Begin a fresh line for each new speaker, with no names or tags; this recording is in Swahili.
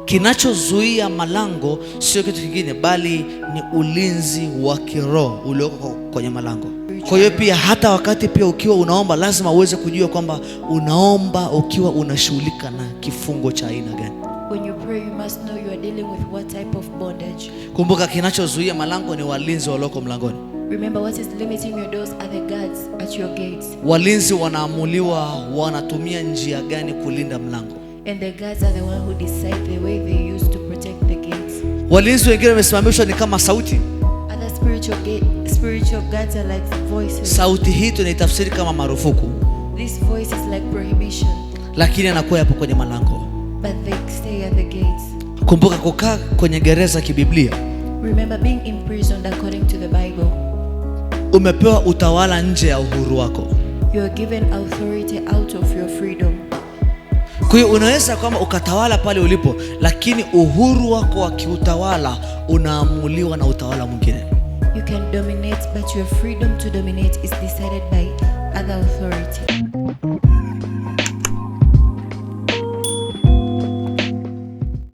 Kinachozuia malango sio kitu kingine bali ni ulinzi wa kiroho ulioko kwenye malango. Kwa hiyo pia hata wakati pia ukiwa unaomba lazima uweze kujua kwamba unaomba ukiwa unashughulika na kifungo cha aina gani.
When you pray, you must know you are dealing with what type of bondage.
Kumbuka kinachozuia malango ni walinzi walioko mlangoni.
Remember, what is limiting your doors are the guards at your gates.
Walinzi wanaamuliwa wanatumia njia gani kulinda mlango.
And the guards are the one who decide the way they use to protect the gates.
Walinzi wengine wamesimamishwa ni kama sauti.
Other spiritual guards are like voices.
Sauti hii tunaitafsiri kama marufuku.
This voice is like prohibition.
Lakini anakuwa hapo kwenye malango.
But they stay at the gates.
Kumbuka kukaa kwenye gereza kibiblia.
Remember, being imprisoned according to the Bible.
Umepewa utawala nje ya uhuru wako.
You are given authority out of your freedom.
Kwa hiyo unaweza kama ukatawala pale ulipo, lakini uhuru wako wa kiutawala unaamuliwa na utawala mwingine.
You can dominate, but your freedom to dominate is decided by other authority.